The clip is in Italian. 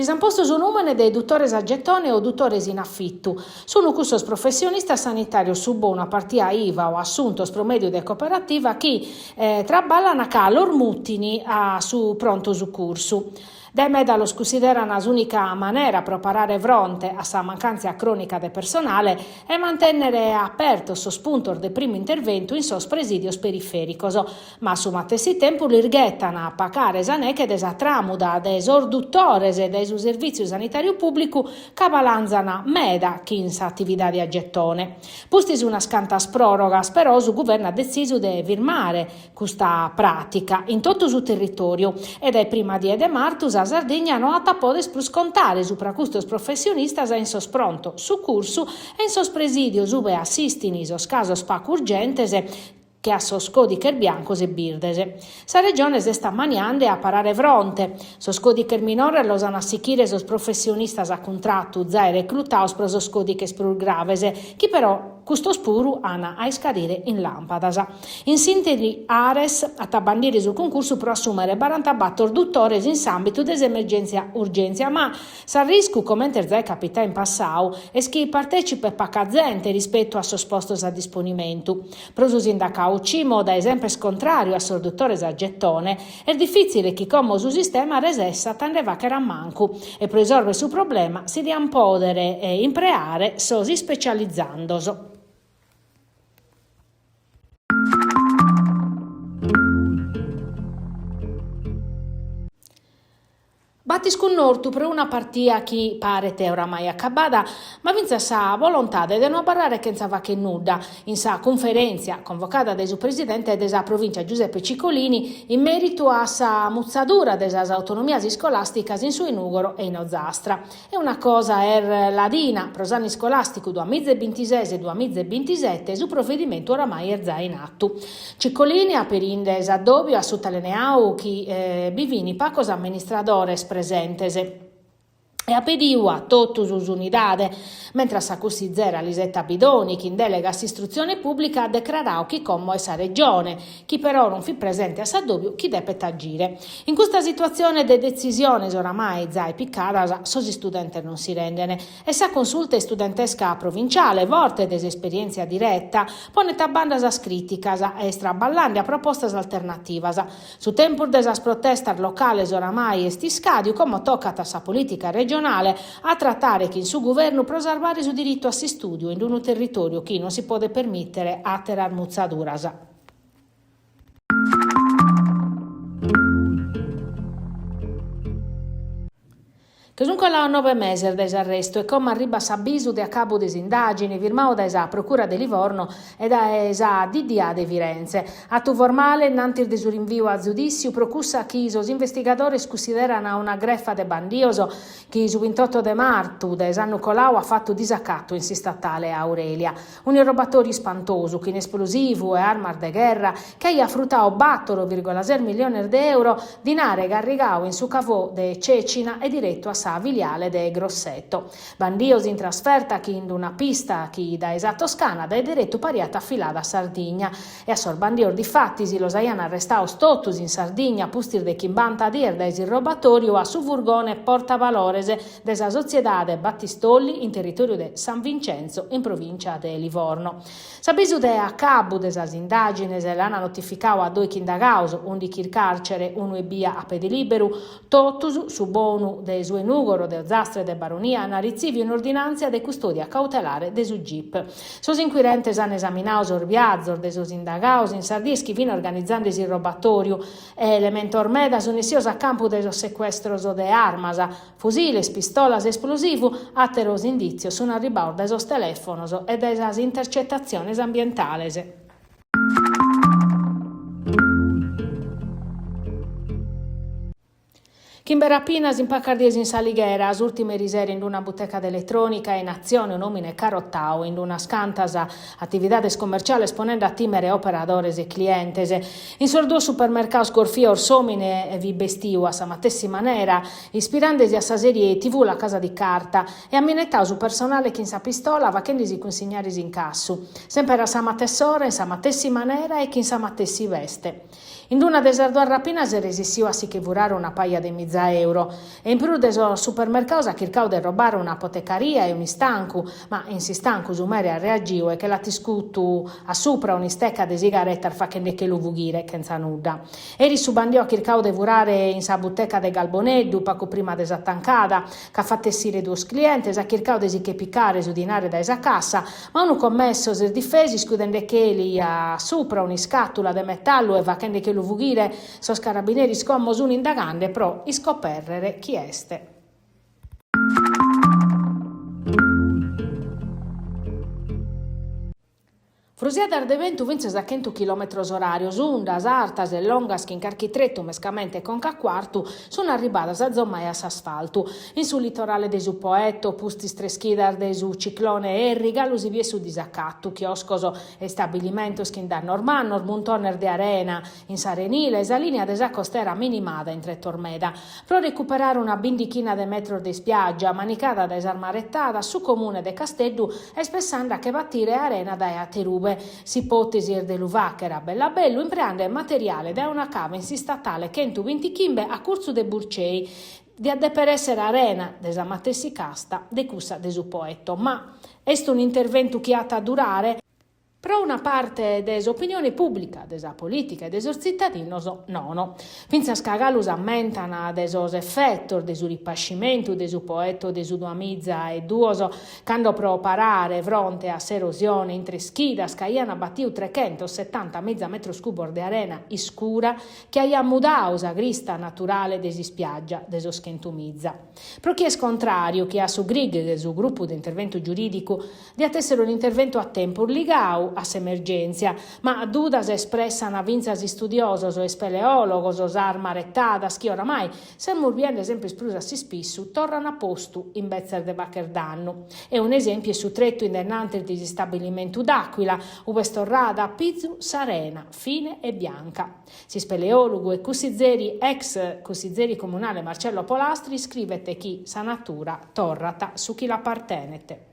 L'imposto su numene dei dottores a gettone o dottores in affitto. Sono cursos professionistas sanitarios su una partita IVA o assuntos promedio de cooperativa che traballano a lor muttini su pronto su curso. De meda los considerano unica maniera per parare fronte a sa mancanza cronica de personale e mantenere aperto sos puntos de primo intervento in sos presidios perifericos, ma su matessi tempo l'irghettano a pacare saneche desa tramuda des orduttores e des servizio sanitario pubblico che balanzano meda chi in sa attività di aggettone. Pustis una scantas prorogas, però su governo ha deciso di firmare questa pratica in tutto sul territorio ed è prima di martus a Sardegna non ha tappodes plus contare su pracustos professionistas in sos pronto su curso e in sos presidios ube assistini sos casos pac urgentes che a sos codicher biancos e birdese. Sa regione se sta maniande a parare fronte. Sos codicher minore los han assichire sos professionistas a contrattu zai reclutaos pro sos codiches pro gravese, chi però custos puru ana a iscadire in lampadas. In sintesi Ares a tabandire sul concorso pro assumere 44 dottores in ambito d'emergenza urgenza, ma sa risco come zai capita in passau e chi partecipe pacazente rispetto a sos postos a disponimento. Pro sus indacau cimo da esempio contrario a sos dottores a gettone, è difficile che come su sistema resessa tendeva che era manco e per risolvere su problema si riampodere e impreare sosi specializzandoso. Battis con Nortu per una partita che pare te oramai accabata, ma vinse sa volontà di non parlare che non che nuda in sa conferenza convocata dal presidente della provincia Giuseppe Ciccolini in merito a sa muzzadura delle autonomie scolastiche in su Inugoro e in Ozastra. E una cosa è ladina, prosani scolastico 2026 e 2027 su provvedimento oramai è già in atto. Ciccolini ha per indes addobbio a sottolineau che bivini pacos amministradores presentese e a pediu a totus us unidade, mentre sa considera Lisetta Bidoni, chi in delega istruzione pubblica, ha declarau chi commo è sa regione, chi però non fi presente a Sadobio, chi deve agire. In questa situazione de decisioni oramai zai piccadas, sosi studenti non si rendene, e sa consulta studentesca provinciale, vorte desesperienza diretta, pone tabandas criticas e straballandi a propostas alternativas. Su tempur desas protestas locales oramai estiscadiu, come toccata sa politica regionale, a trattare chi in suo governo preservare su diritto a si studio in un territorio che non si può permettere a terar muzzaduras. Che dunque la 9 mesi dell'arresto e come arriva s'avviso di a capo delle indagini firmato da esa Procura di Livorno e da esa DDA di Firenze. Atto formale innanti il rinvio a giudizio procussa che i investigatori considerano una greffa de bandioso che su 28 de marzo da San Nicolau ha fatto disaccatto in si statale Aurelia. Un rubatorio spantoso che in esplosivo e arma de guerra che ha fruttato 4,6 milioni di euro dinare garrigao in su cavò de Cecina e diretto a Viliale de Grosseto. Bandios in trasferta che in una pista che da esa Toscana da diretto pariata affilata a Sardegna e a sor bandior di fatti si lo saian arrestao stottus in Sardegna pustir de chimbanta dir da esi robatorio a su furgone portavalores desa sociedade Battistolli in territorio de San Vincenzo in provincia de Livorno. Sabisu de a cabo desas indagines l'hanno notificao a due chindagaus, un di carcere, uno e via a pediliberu, totus su bonu de sue Nugoro de Ozastra e de Baronia hanno ricevuto un'ordinanza di custodia cautelare de su GIP. Sos inquirentes hanno esaminato sorbiazzor de sos indagaus in Sardischi fino organizzando il robatorio e elemento ormeda sunessios a campo de sos sequestros de armas, fusiles, pistolas esplosivo, atteros indizios sun arribau de sos telefonos e de esas intercettazioni ambientales. Chimberapinas in Paccardiesi in Salighera, as ultime risere in una boteca d'elettronica in azione nomine Carottao, in una scantasa attividades commerciales ponendo a timere operadores e clientes. In sordo supermercato scorfia orsomine vi bestiu a sa matessi manera, ispirandesi a sa serie TV La Casa di Carta e amminettau su personale che in sa pistola va che si consignaris in cassu, sempre a sa matessora, in sa matessi manera e che in sa matessi veste. In una deserdoar rapinas resistiu a si che vurare una paia de mizzari euro. E in più del supermercato ha cercato di rubare un'apotecaria e un istanco, ma in si stanco Sumere ha reagito e che l'ha tiscutto a sopra un'istecca di sigaretta fa che lo vughire, che non nuda. Eri su bandio ha cercato di vurare in sa butteca de Galboneddu, poco prima de Sattancada, che ha fatto essere due clienti, ha cercato di che piccare su dinare da esa cassa, ma uno commesso si è difesi scudendo che li ha sopra un'iscattula de metallo e va che lo vughire, so carabinieri scommoso un indagante pro iscoperrere chi este. Frusiada Ardeventu vince a 100 km orario, undas, artas e longas che in carchitretto mescamente con quartu sono arrivate a zomma e a asfalto. In sul litorale de su Poetto, pusti streschidar de su ciclone Erriga, lo si vie su disaccatto, chioscoso e stabilimento che in da Normanno, montoner de arena, in Sarenile, esa linea de costera minimada in tre tormeda. Pro recuperare una bindichina de metro de spiaggia, manicata da esarmarettata, su comune de Casteddu, e spessanda che battire arena da Aterube. Si ipotesi de Luvacchera bella bello imprende materiale da una cava in si statale che in tu 20 chimbe a Curzu de Burcei di per essere arena desa matessi casta de cussa de su Poetto, ma est un intervento che ha a durare. Pro una parte dell'opinione pubblica, della politica e dei cittadini, no. Finza scagalus ammentano desos effetti, del ripascimento, del Poetto, del duamizza e duoso, quando pro parare fronte a s'erosione in treschida, scaiana battiu 370 mezza metro scubo di arena iscura, che aia mudausa grista naturale desi spiaggia, deso schentumizza. Pro chi è scontrario, chi ha su grig del suo gruppo di intervento giuridico, di attessere un intervento a tempo ligau, a s'emergenza, ma dudas espressano vinzas studiosos o speleologos o armarettadas che oramai, se murbiendo esempio sprusa si spissu, tornano a postu in bezzer de Baccherdannu. E un esempio è su tretto in denante di stabilimento d'Aquila, uve storrada Pizzu Sarena, fine e bianca. Si speleologo e ex cussizeri comunale Marcello Polastri, scrivete chi sa natura torrata su chi l'appartenete.